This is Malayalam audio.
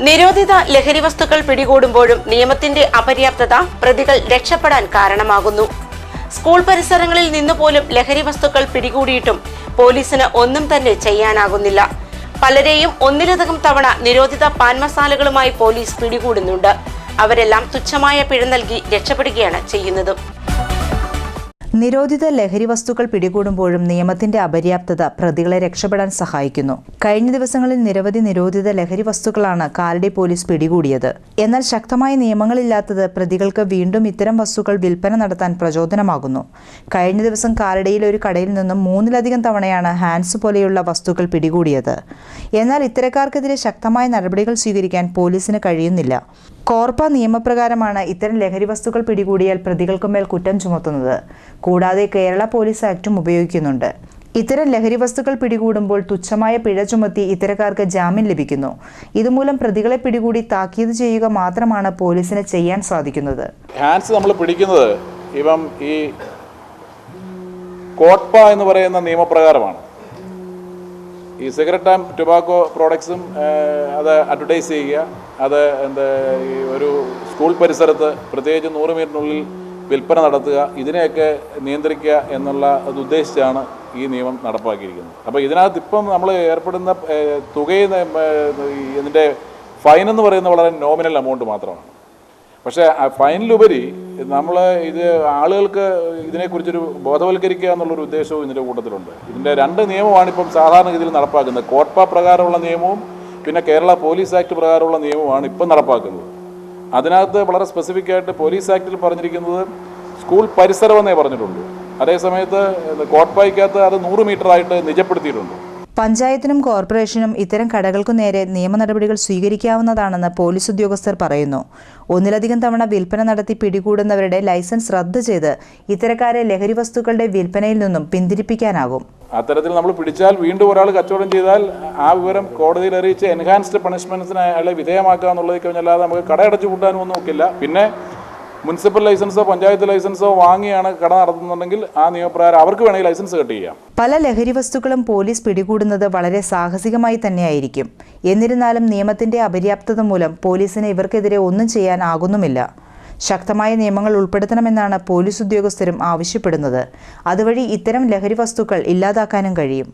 നിരോധിത ലഹരി വസ്തുക്കൾ പിടികൂടുമ്പോഴും നിയമത്തിന്റെ അപര്യാപ്തത പ്രതികൾ രക്ഷപ്പെടാൻ കാരണമാകുന്നു. സ്കൂൾ പരിസരങ്ങളിൽ നിന്നുപോലും ലഹരി വസ്തുക്കൾ പിടികൂടിയിട്ടും പോലീസിന് ഒന്നും തന്നെ ചെയ്യാനാകുന്നില്ല. പലരെയും ഒന്നിലധികം തവണ നിരോധിത പാൻ മസാലകളുമായി പോലീസ് പിടികൂടുന്നുണ്ട്. അവരെല്ലാം തുച്ഛമായ പിഴ നൽകി രക്ഷപ്പെടുകയാണ് ചെയ്യുന്നത്. നിരോധിത ലഹരി വസ്തുക്കൾ പിടികൂടുമ്പോഴും നിയമത്തിന്റെ അപര്യാപ്തത പ്രതികളെ രക്ഷപ്പെടാൻ സഹായിക്കുന്നു. കഴിഞ്ഞ ദിവസങ്ങളിൽ നിരവധി നിരോധിത ലഹരി വസ്തുക്കളാണ് കാലടി പോലീസ് പിടികൂടിയത്. എന്നാൽ ശക്തമായ നിയമങ്ങളില്ലാത്തത് പ്രതികൾക്ക് വീണ്ടും ഇത്തരം വസ്തുക്കൾ വിൽപ്പന നടത്താൻ പ്രചോദനമാകുന്നു. കഴിഞ്ഞ ദിവസം കാലടിയിലെ ഒരു കടയിൽ നിന്നും 3-ലധികം തവണയാണ് ഹാൻഡ്സ് പോലെയുള്ള വസ്തുക്കൾ പിടികൂടിയത്. എന്നാൽ ഇത്തരക്കാർക്കെതിരെ ശക്തമായ നടപടികൾ സ്വീകരിക്കാൻ പോലീസിന് കഴിയുന്നില്ല. കോർപ്പ നിയമപ്രകാരമാണ് ഇത്തരം ലഹരി വസ്തുക്കൾ പിടികൂടിയാൽ പ്രതികൾക്കുമേൽ കുറ്റം ചുമത്തുന്നത്. കൂടാതെ കേരള പോലീസ് ആക്ടും ഉപയോഗിക്കുന്നുണ്ട്. ഇത്തരം ലഹരി വസ്തുക്കൾ പിടികൂടുമ്പോൾ തുച്ഛമായ പിഴ ചുമത്തി ഇത്തരക്കാർക്ക് ജാമ്യം ലഭിക്കുന്നു. ഇതുമൂലം പ്രതികളെ പിടികൂടി താക്കീത് ചെയ്യുക മാത്രമാണ് പോലീസിന് ചെയ്യാൻ സാധിക്കുന്നത്. ഹാൻഡ്സ് നമ്മൾ പിടിക്കുന്നത് ഇപ്പം ഈ കോട്ട്പ എന്ന് പറയുന്ന നിയമപ്രകാരമാണ്. ഈ സിഗരറ്റ് ആൻഡ് ടൊബാക്കോ പ്രോഡക്ട്സും അത് അഡ്വർടൈസ് ചെയ്യുക, അത് ഈ ഒരു സ്കൂൾ പരിസരത്ത് പ്രത്യേകിച്ച് 100 മീറ്ററിനുള്ളിൽ വിൽപ്പന നടത്തുക, ഇതിനെയൊക്കെ നിയന്ത്രിക്കുക എന്നുള്ള അത് ഉദ്ദേശിച്ചാണ് ഈ നിയമം നടപ്പാക്കിയിരിക്കുന്നത്. അപ്പോൾ ഇതിനകത്ത് ഇപ്പം നമ്മൾ ഏർപ്പെടുന്ന തുകയിൽ ഇതിൻ്റെ ഫൈൻ എന്ന് പറയുന്നത് വളരെ നോമിനൽ എമൗണ്ട് മാത്രമാണ്. പക്ഷേ ഫൈനിലുപരി നമ്മൾ ഇത് ആളുകൾക്ക് ഇതിനെക്കുറിച്ചൊരു ബോധവൽക്കരിക്കുക എന്നുള്ളൊരു ഉദ്ദേശവും ഇതിൻ്റെ കൂട്ടത്തിലുണ്ട്. ഇതിൻ്റെ 2 നിയമമാണ് ഇപ്പം സാധാരണഗതിയിൽ നടപ്പാക്കുന്നത്. കോട്ട്പ പ്രകാരമുള്ള നിയമവും പിന്നെ കേരള പോലീസ് ആക്ട് പ്രകാരമുള്ള നിയമമാണ് ഇപ്പം നടപ്പാക്കുന്നത്. അതിനകത്ത് വളരെ സ്പെസിഫിക് ആയിട്ട് പോലീസ് ആക്ടിൽ പറഞ്ഞിരിക്കുന്നത് സ്കൂൾ പരിസരമെന്നേ പറഞ്ഞിട്ടുള്ളൂ. അതേസമയത്ത് കോട്ട്പയ്ക്കകത്ത് അത് 100 മീറ്ററായിട്ട് നിജപ്പെടുത്തിയിട്ടുണ്ട്. പഞ്ചായത്തിനും കോർപ്പറേഷനും ഇത്തരം കടകൾക്കു നേരെ നിയമ നടപടികൾ സ്വീകരിക്കാവുന്നതാണെന്ന് പോലീസ് ഉദ്യോഗസ്ഥർ പറയുന്നു. ഒന്നിലധികം തവണ വിൽപ്പന നടത്തി പിടികൂടുന്നവരുടെ ലൈസൻസ് റദ്ദ് ചെയ്ത് ഇത്തരക്കാരെ ലഹരി വസ്തുക്കളുടെ വിൽപ്പനയിൽ നിന്നും പിന്തിരിപ്പിക്കാനാകും. അത്തരത്തിൽ നമ്മൾ പിടിച്ചാൽ വീണ്ടും ഒരാൾ കച്ചവടം ചെയ്താൽ ആ വിവരം കോടതിയിൽ അറിയിച്ച് എൻഹാൻസ്ഡ് പണിഷ്മെന്റ്സിന് അയാളെ വിധേയമാക്കുക എന്നുള്ളത് കഴിഞ്ഞല്ലാതെ നമുക്ക് കടയടച്ചു കൂട്ടാനും ഒന്നും നോക്കില്ല. പിന്നെ മുനിസിപ്പൽ ലൈസൻസോ പഞ്ചായത്ത് ലൈസൻസോ വാങ്ങിയാണ് കട നടത്തുന്നുണ്ടെങ്കിൽ ആ നിയമപ്രകാരം അവർക്ക് വേണമെങ്കിൽ ലൈസൻസ് കട്ട് ചെയ്യാം. പല ലഹരി വസ്തുക്കളും പോലീസ് പിടികൂടുന്നത് വളരെ സാഹസികമായി തന്നെയായിരിക്കും. എന്നിരുന്നാലും നിയമത്തിന്റെ അപര്യാപ്തത മൂലം പോലീസിന് ഇവർക്കെതിരെ ഒന്നും ചെയ്യാനാകുന്നുമില്ല. ശക്തമായ നിയമങ്ങൾ ഉൾപ്പെടുത്തണമെന്നാണ് പോലീസ് ഉദ്യോഗസ്ഥരും ആവശ്യപ്പെടുന്നത്. അതുവഴി ഇത്തരം ലഹരി വസ്തുക്കൾ ഇല്ലാതാക്കാനും കഴിയും.